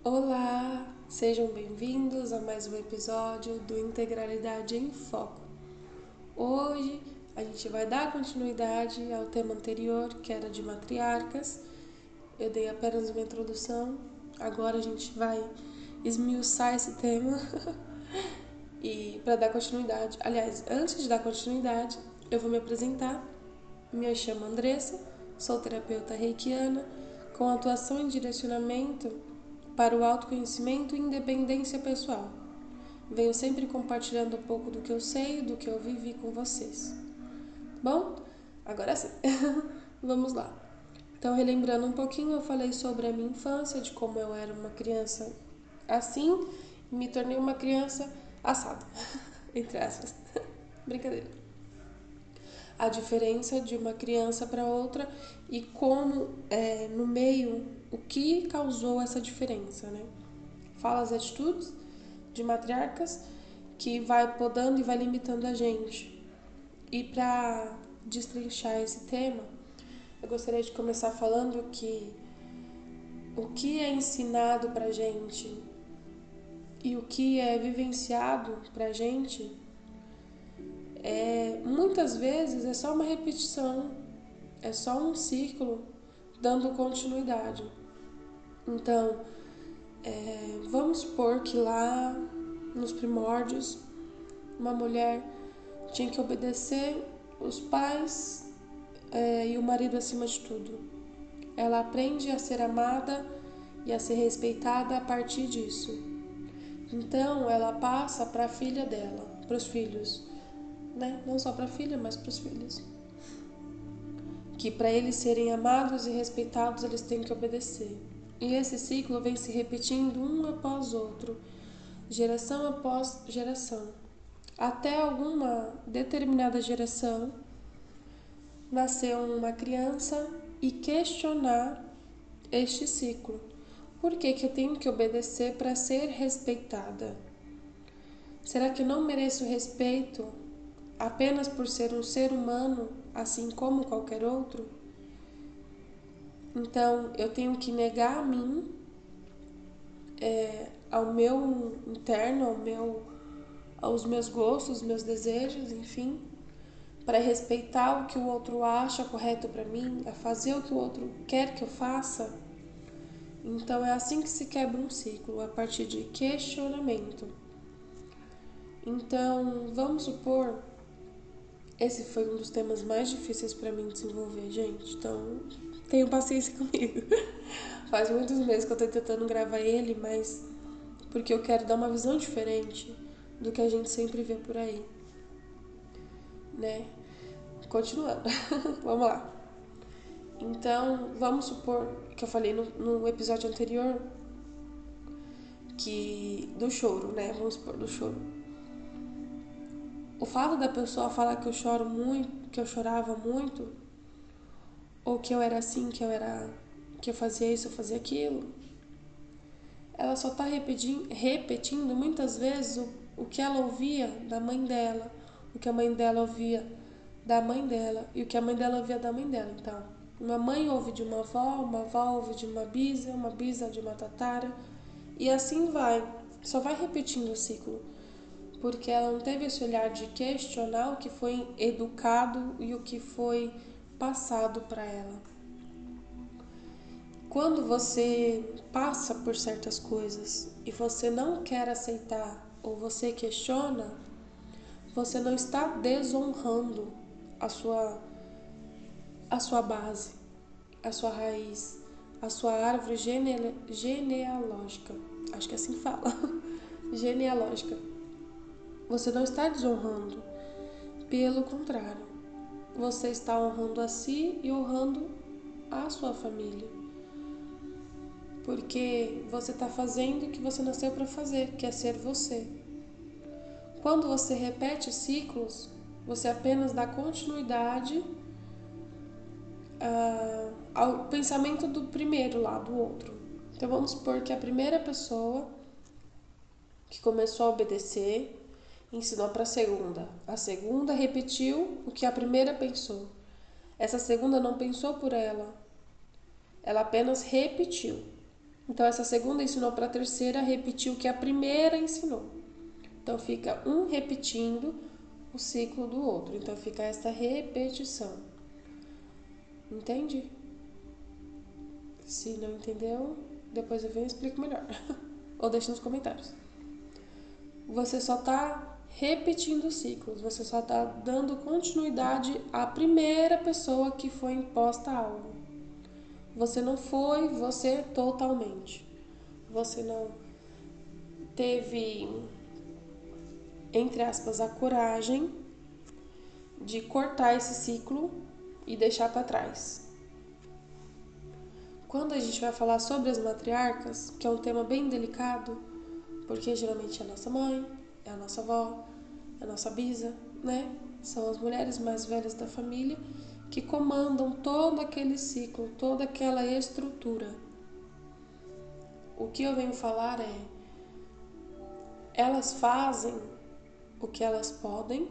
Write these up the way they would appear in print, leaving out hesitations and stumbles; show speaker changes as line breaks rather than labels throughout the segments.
Olá, sejam bem-vindos a mais um episódio do Integralidade em Foco. Hoje a gente vai dar continuidade ao tema anterior, que era de matriarcas. Eu dei apenas uma introdução, agora a gente vai esmiuçar esse tema e para dar continuidade. Aliás, antes de dar continuidade, eu vou me apresentar. Me chamo Andressa, sou terapeuta reikiana com atuação em direcionamento para o autoconhecimento e independência pessoal. Venho sempre compartilhando um pouco do que eu sei e do que eu vivi com vocês. Bom, agora sim, vamos lá. Então, relembrando um pouquinho, eu falei sobre a minha infância, de como eu era uma criança assim e me tornei uma criança assada, entre aspas. Brincadeira. A diferença de uma criança para outra e como no meio o que causou essa diferença, né? Fala as atitudes de matriarcas que vai podando e vai limitando a gente. E para destrinchar esse tema, eu gostaria de começar falando que o que é ensinado pra gente e o que é vivenciado pra gente muitas vezes é só uma repetição, é só um ciclo dando continuidade. Então, vamos supor que lá nos primórdios uma mulher tinha que obedecer os pais e o marido acima de tudo. Ela aprende a ser amada e a ser respeitada a partir disso. Então ela passa para a filha dela, para os filhos, né? Não só para a filha, mas para os filhos. Que para eles serem amados e respeitados, eles têm que obedecer. E esse ciclo vem se repetindo um após outro, geração após geração, até alguma determinada geração nascer uma criança e questionar este ciclo. Por que eu tenho que obedecer para ser respeitada? Será que eu não mereço respeito apenas por ser um ser humano, assim como qualquer outro? Então eu tenho que negar a mim, ao meu interno, aos meus gostos, meus desejos, enfim, para respeitar o que o outro acha correto para mim, a fazer o que o outro quer que eu faça. Então é assim que se quebra um ciclo, a partir de questionamento. Então, vamos supor, esse foi um dos temas mais difíceis para mim desenvolver, gente. Então, tenham paciência comigo. Faz muitos meses que eu tô tentando gravar ele, mas porque eu quero dar uma visão diferente do que a gente sempre vê por aí, né? Continuando, vamos lá. Então, vamos supor que eu falei no episódio anterior que do choro, né? Vamos supor do choro. O fato da pessoa falar que eu choro muito, que eu chorava muito, ou que eu era assim, que eu fazia isso, eu fazia aquilo, ela só está repetindo muitas vezes o que ela ouvia da mãe dela, o que a mãe dela ouvia da mãe dela e o que a mãe dela ouvia da mãe dela. Então, uma mãe ouve de uma avó ouve de uma bisa de uma tatara, e assim vai. Só vai repetindo o ciclo, porque ela não teve esse olhar de questionar o que foi educado e o que foi passado para ela. Quando você passa por certas coisas e você não quer aceitar ou você questiona, você não está desonrando a sua, a sua base, a sua raiz, a sua árvore genealógica. Acho que assim fala. Genealógica. Você não está desonrando. Pelo contrário, você está honrando a si e honrando a sua família. Porque você está fazendo o que você nasceu para fazer, que é ser você. Quando você repete ciclos, você apenas dá continuidade ao pensamento do primeiro lá, do outro. Então vamos supor que a primeira pessoa que começou a obedecer ensinou para a segunda repetiu o que a primeira pensou. Essa segunda não pensou por ela, ela apenas repetiu. Então essa segunda ensinou para a terceira repetir o que a primeira ensinou. Então fica um repetindo o ciclo do outro. Então fica essa repetição. Entende? Se não entendeu, depois eu venho e explico melhor. Ou deixa nos comentários. Você só está repetindo ciclos, você só está dando continuidade à primeira pessoa que foi imposta algo. Você não foi você totalmente. Você não teve, entre aspas, a coragem de cortar esse ciclo e deixar para trás. Quando a gente vai falar sobre as matriarcas, que é um tema bem delicado, porque geralmente é a nossa mãe, é a nossa avó, é a nossa bisa, né? São as mulheres mais velhas da família que comandam todo aquele ciclo, toda aquela estrutura. O que eu venho falar é, elas fazem o que elas podem,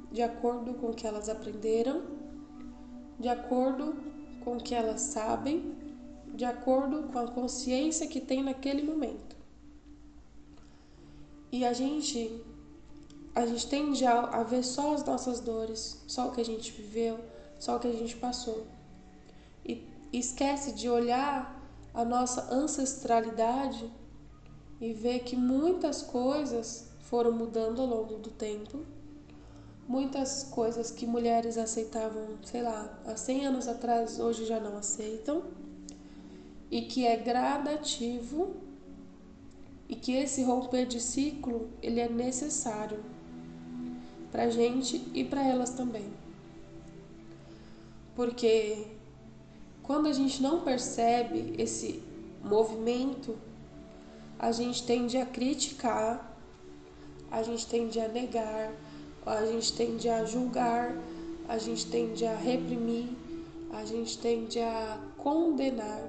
de acordo com o que elas aprenderam, de acordo com o que elas sabem, de acordo com a consciência que tem naquele momento. E a gente tende a ver só as nossas dores, só o que a gente viveu, só o que a gente passou. E esquece de olhar a nossa ancestralidade e ver que muitas coisas foram mudando ao longo do tempo. Muitas coisas que mulheres aceitavam, sei lá, há 100 anos atrás, hoje já não aceitam. E que é gradativo e que esse romper de ciclo, ele é necessário pra gente e pra elas também. Porque quando a gente não percebe esse movimento, a gente tende a criticar, a gente tende a negar, a gente tende a julgar, a gente tende a reprimir, a gente tende a condenar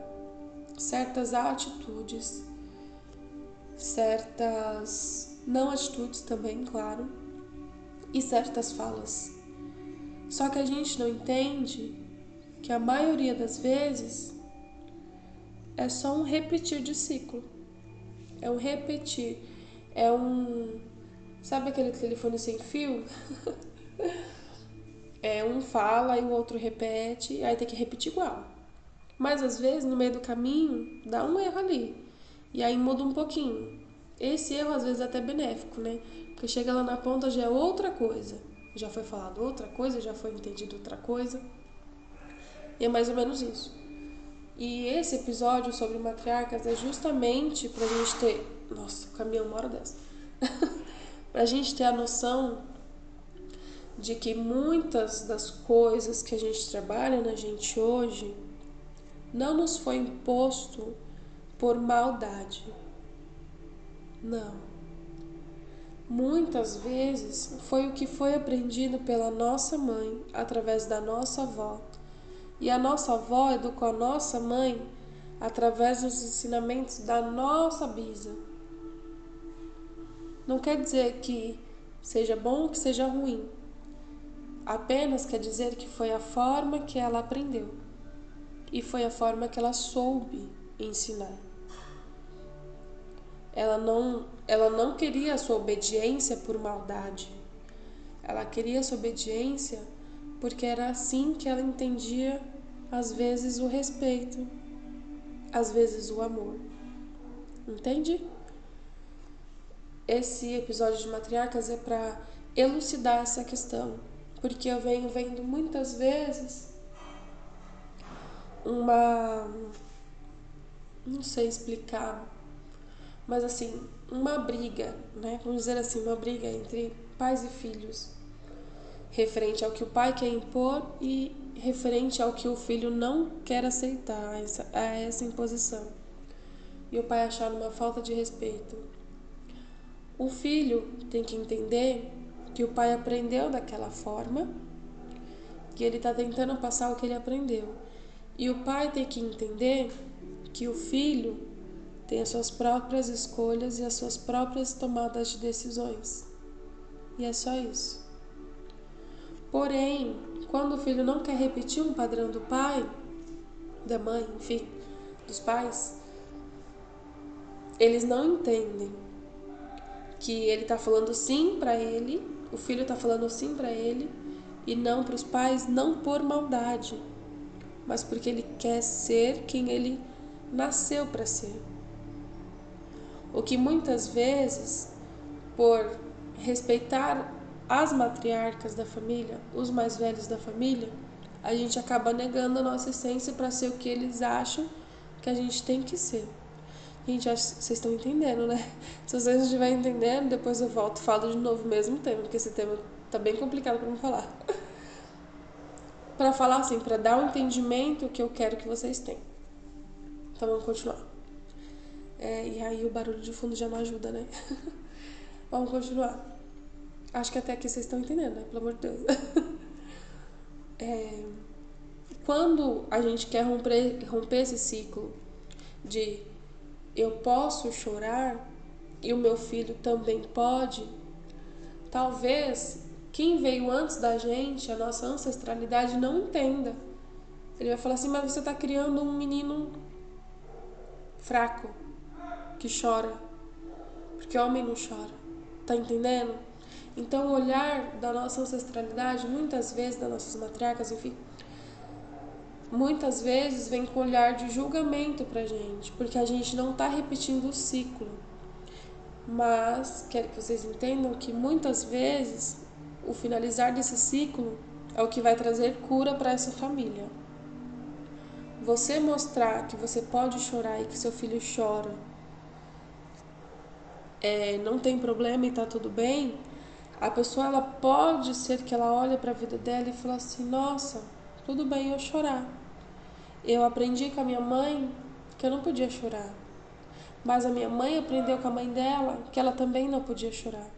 certas atitudes, certas não atitudes também, claro, e certas falas. Só que a gente não entende que a maioria das vezes é só um repetir de ciclo. É um repetir. É um... Sabe aquele telefone sem fio? É um fala e o outro repete, aí tem que repetir igual. Mas às vezes no meio do caminho dá um erro ali. E aí muda um pouquinho. Esse erro às vezes é até benéfico, né? Porque chega lá na ponta já é outra coisa. Já foi falado outra coisa, já foi entendido outra coisa. E é mais ou menos isso. E esse episódio sobre matriarcas é justamente pra gente ter... Nossa, o caminhão uma hora dessa. Pra gente ter a noção de que muitas das coisas que a gente trabalha na gente hoje não nos foi imposto por maldade. Não. Muitas vezes foi o que foi aprendido pela nossa mãe através da nossa avó. E a nossa avó educou a nossa mãe através dos ensinamentos da nossa bisa. Não quer dizer que seja bom ou que seja ruim. Apenas quer dizer que foi a forma que ela aprendeu. E foi a forma que ela soube ensinar. Ela não queria a sua obediência por maldade. Ela queria a sua obediência porque era assim que ela entendia, às vezes, o respeito, às vezes, o amor. Entende? Esse episódio de matriarcas é para elucidar essa questão. Porque eu venho vendo muitas vezes não sei explicar, mas assim, uma briga, né? Vamos dizer assim, uma briga entre pais e filhos, referente ao que o pai quer impor e referente ao que o filho não quer aceitar, a essa imposição. E o pai achar uma falta de respeito. O filho tem que entender que o pai aprendeu daquela forma, que ele está tentando passar o que ele aprendeu. E o pai tem que entender que o filho tem as suas próprias escolhas e as suas próprias tomadas de decisões. E é só isso. Porém, quando o filho não quer repetir um padrão do pai, da mãe, enfim, dos pais, eles não entendem que ele tá falando sim pra ele, o filho tá falando sim pra ele e não pros pais, não por maldade, mas porque ele quer ser quem ele nasceu pra ser. O que muitas vezes, por respeitar as matriarcas da família, os mais velhos da família, a gente acaba negando a nossa essência para ser o que eles acham que a gente tem que ser. Gente, acho que vocês estão entendendo, né? Se vocês não estiverem entendendo, depois eu volto e falo de novo o mesmo tema, porque esse tema tá bem complicado para me falar. Para falar assim, para dar o entendimento que eu quero que vocês tenham. Então vamos continuar. E aí o barulho de fundo já não ajuda, né? Vamos continuar. Acho que até aqui vocês estão entendendo, né? Pelo amor de Deus. Quando a gente quer romper esse ciclo de eu posso chorar e o meu filho também pode, talvez quem veio antes da gente, a nossa ancestralidade, não entenda. Ele vai falar assim, mas você está criando um menino fraco, que chora, porque homem não chora. Tá entendendo? Então o olhar da nossa ancestralidade, muitas vezes, das nossas matriarcas, enfim, muitas vezes vem com olhar de julgamento pra gente, porque a gente não tá repetindo o ciclo. Mas quero que vocês entendam que muitas vezes o finalizar desse ciclo é o que vai trazer cura para essa família. Você mostrar que você pode chorar e que seu filho chora, não tem problema e tá tudo bem, a pessoa ela pode ser que ela olhe para a vida dela e fala assim, nossa, tudo bem eu chorar. Eu aprendi com a minha mãe que eu não podia chorar. Mas a minha mãe aprendeu com a mãe dela que ela também não podia chorar.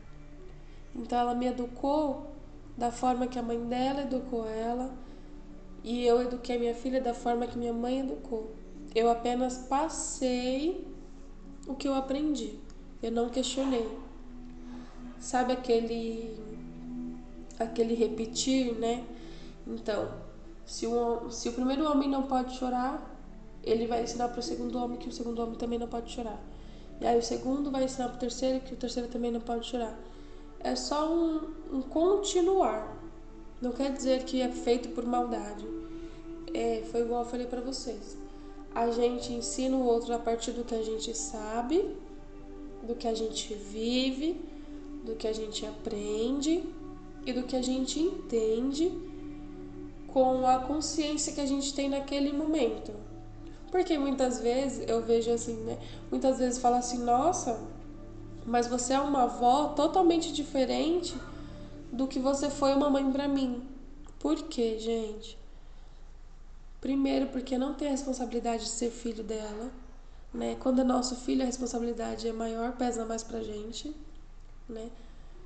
Então ela me educou da forma que a mãe dela educou ela e eu eduquei minha filha da forma que minha mãe educou. Eu apenas passei o que eu aprendi. Eu não questionei. Sabe aquele repetir, né? Então, se o primeiro homem não pode chorar, ele vai ensinar para o segundo homem que o segundo homem também não pode chorar. E aí o segundo vai ensinar para o terceiro que o terceiro também não pode chorar. É só um continuar. Não quer dizer que é feito por maldade. Foi igual eu falei para vocês. A gente ensina o outro a partir do que a gente sabe, do que a gente vive, do que a gente aprende e do que a gente entende com a consciência que a gente tem naquele momento. Porque muitas vezes eu vejo assim, né? Muitas vezes fala assim, nossa, mas você é uma avó totalmente diferente do que você foi uma mãe pra mim. Por quê, gente? Primeiro, porque não tem a responsabilidade de ser filho dela, né? Quando é nosso filho, a responsabilidade é maior, pesa mais pra gente, né?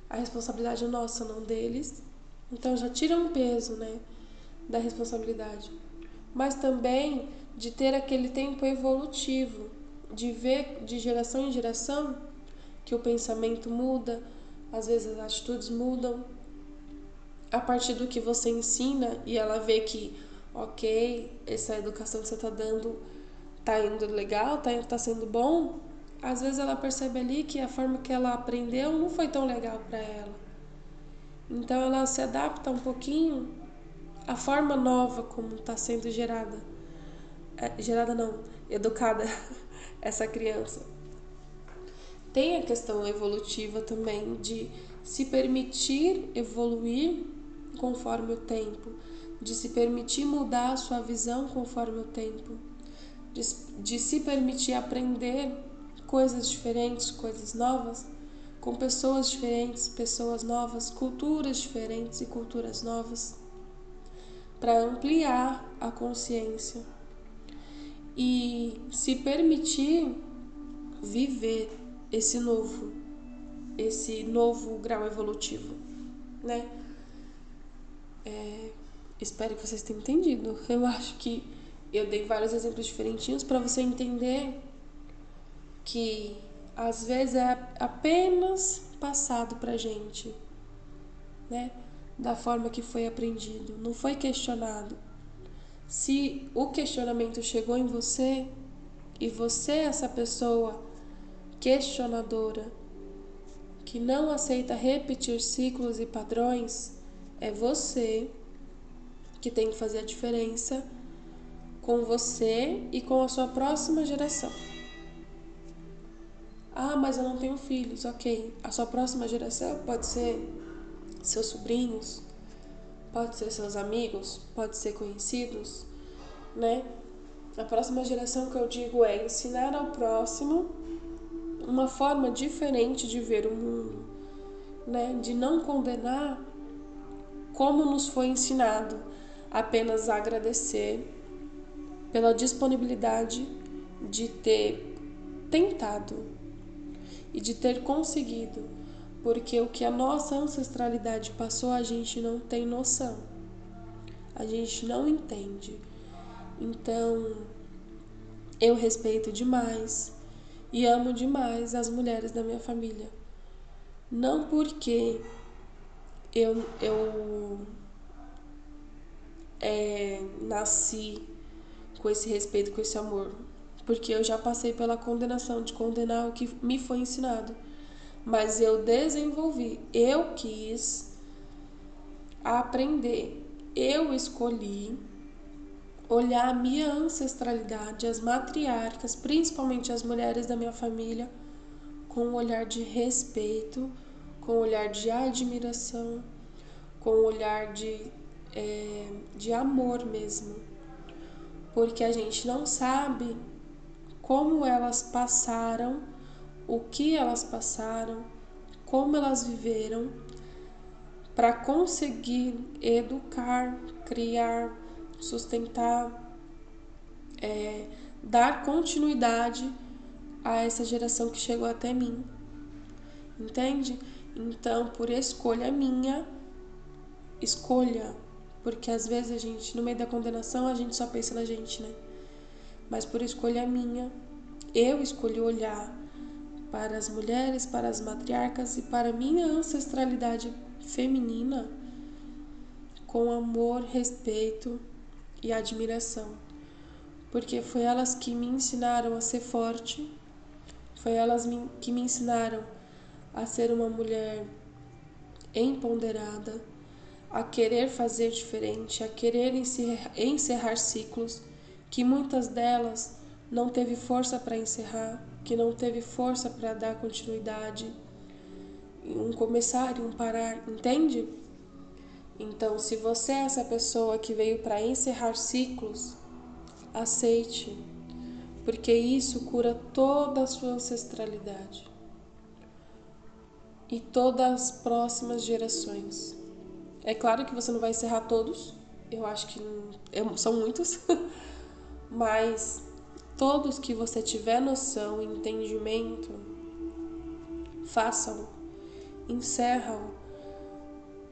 A responsabilidade é nossa, não deles. Então já tira um peso, né, da responsabilidade. Mas também de ter aquele tempo evolutivo, de ver de geração em geração que o pensamento muda, às vezes as atitudes mudam, a partir do que você ensina e ela vê que, ok, essa educação que você está dando tá indo legal, tá sendo bom, às vezes ela percebe ali que a forma que ela aprendeu não foi tão legal para ela. Então ela se adapta um pouquinho à forma nova como está sendo gerada. Gerada não, educada essa criança. Tem a questão evolutiva também de se permitir evoluir conforme o tempo, de se permitir mudar a sua visão conforme o tempo, de se permitir aprender coisas diferentes, coisas novas, com pessoas diferentes, pessoas novas, culturas diferentes e culturas novas, para ampliar a consciência e se permitir viver esse novo grau evolutivo, né? Espero que vocês tenham entendido. Eu acho que eu dei vários exemplos diferentinhos para você entender que às vezes é apenas passado pra gente, né? Da forma que foi aprendido, não foi questionado. Se o questionamento chegou em você e você é essa pessoa questionadora, que não aceita repetir ciclos e padrões, é você que tem que fazer a diferença com você e com a sua próxima geração. Ah, mas eu não tenho filhos. Ok, a sua próxima geração pode ser seus sobrinhos, pode ser seus amigos, pode ser conhecidos, né? A próxima geração que eu digo é ensinar ao próximo uma forma diferente de ver o mundo, né? De não condenar como nos foi ensinado, apenas agradecer pela disponibilidade de ter tentado e de ter conseguido, porque o que a nossa ancestralidade passou a gente não tem noção, a gente não entende. Então, eu respeito demais e amo demais as mulheres da minha família. Não porque eu nasci com esse respeito, com esse amor, porque eu já passei pela condenação de condenar o que me foi ensinado. Mas eu desenvolvi, eu quis aprender, eu escolhi olhar a minha ancestralidade, as matriarcas, principalmente as mulheres da minha família, com um olhar de respeito, com um olhar de admiração, com um olhar de amor mesmo. Porque a gente não sabe como elas passaram, o que elas passaram, como elas viveram, para conseguir educar, criar, sustentar, dar continuidade a essa geração que chegou até mim. Entende? Então, por escolha minha, escolha, porque às vezes a gente, no meio da condenação, a gente só pensa na gente, né? Mas por escolha minha, eu escolhi olhar para as mulheres, para as matriarcas e para a minha ancestralidade feminina com amor, respeito e admiração. Porque foi elas que me ensinaram a ser forte, foi elas que me ensinaram a ser uma mulher empoderada, a querer fazer diferente, a querer encerrar ciclos que muitas delas não teve força para encerrar, que não teve força para dar continuidade, um começar e um parar, entende? Então, se você é essa pessoa que veio para encerrar ciclos, aceite, porque isso cura toda a sua ancestralidade e todas as próximas gerações. É claro que você não vai encerrar todos, eu acho que são muitos, mas todos que você tiver noção e entendimento, façam, encerram.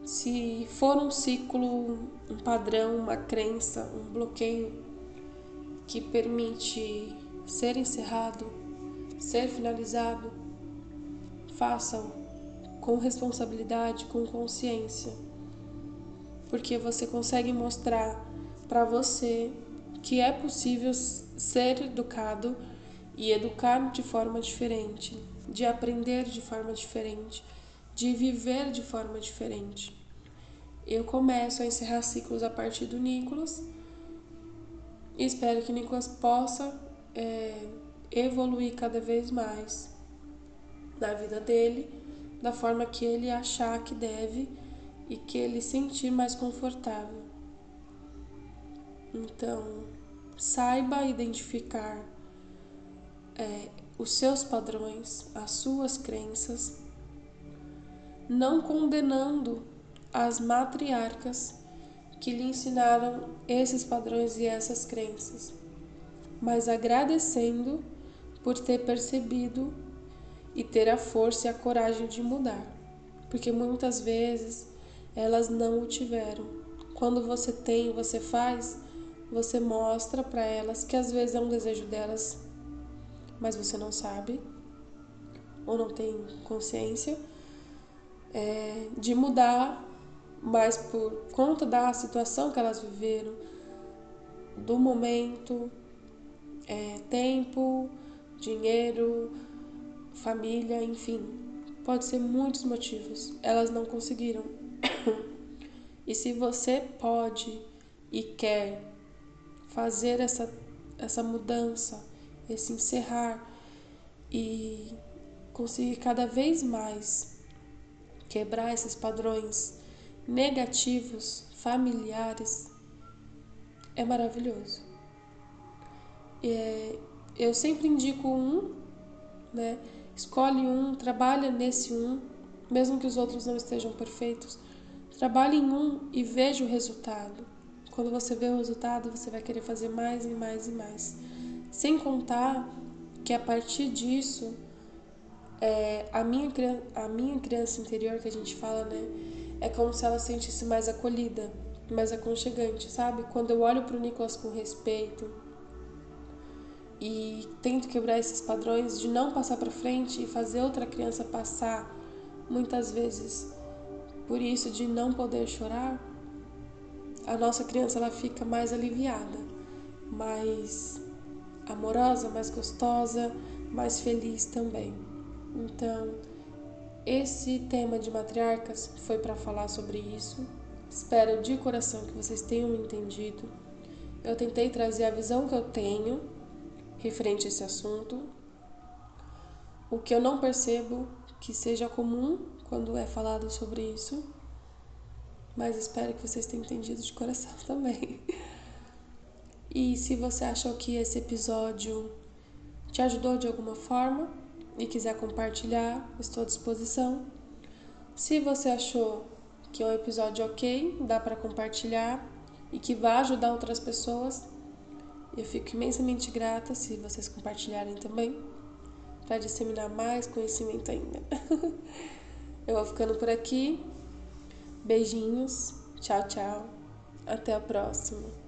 Se for um ciclo, um padrão, uma crença, um bloqueio que permite ser encerrado, ser finalizado, façam com responsabilidade, com consciência, porque você consegue mostrar para você que é possível ser educado e educar de forma diferente, de aprender de forma diferente, de viver de forma diferente. Eu começo a encerrar ciclos a partir do Nicolas e espero que o Nicolas possa evoluir cada vez mais na vida dele, da forma que ele achar que deve e que ele sentir mais confortável. Então, saiba identificar os seus padrões, as suas crenças, não condenando as matriarcas que lhe ensinaram esses padrões e essas crenças, mas agradecendo por ter percebido e ter a força e a coragem de mudar, porque muitas vezes elas não o tiveram. Quando você tem, você faz, você mostra para elas que às vezes é um desejo delas, mas você não sabe ou não tem consciência de mudar, mas por conta da situação que elas viveram, do momento, tempo, dinheiro, família, enfim. Pode ser muitos motivos. Elas não conseguiram. E se você pode e quer fazer essa mudança, esse encerrar e conseguir cada vez mais quebrar esses padrões negativos, familiares, é maravilhoso. Eu sempre indico né? Escolhe trabalha nesse mesmo que os outros não estejam perfeitos. Trabalhe em e veja o resultado. Quando você vê o resultado, você vai querer fazer mais e mais e mais. Sem contar que a partir disso, a minha criança interior, que a gente fala, né? É como se ela se sentisse mais acolhida, mais aconchegante, sabe? Quando eu olho pro Nicolas com respeito e tento quebrar esses padrões de não passar para frente e fazer outra criança passar, muitas vezes, por isso de não poder chorar, a nossa criança ela fica mais aliviada, mais amorosa, mais gostosa, mais feliz também. Então, esse tema de matriarcas foi para falar sobre isso. Espero de coração que vocês tenham entendido. Eu tentei trazer a visão que eu tenho referente a esse assunto. O que eu não percebo que seja comum quando é falado sobre isso. Mas espero que vocês tenham entendido de coração também. E se você achou que esse episódio te ajudou de alguma forma e quiser compartilhar, estou à disposição. Se você achou que é um episódio ok, dá para compartilhar e que vai ajudar outras pessoas, eu fico imensamente grata se vocês compartilharem também, para disseminar mais conhecimento ainda. Eu vou ficando por aqui. Beijinhos. Tchau, tchau. Até a próxima.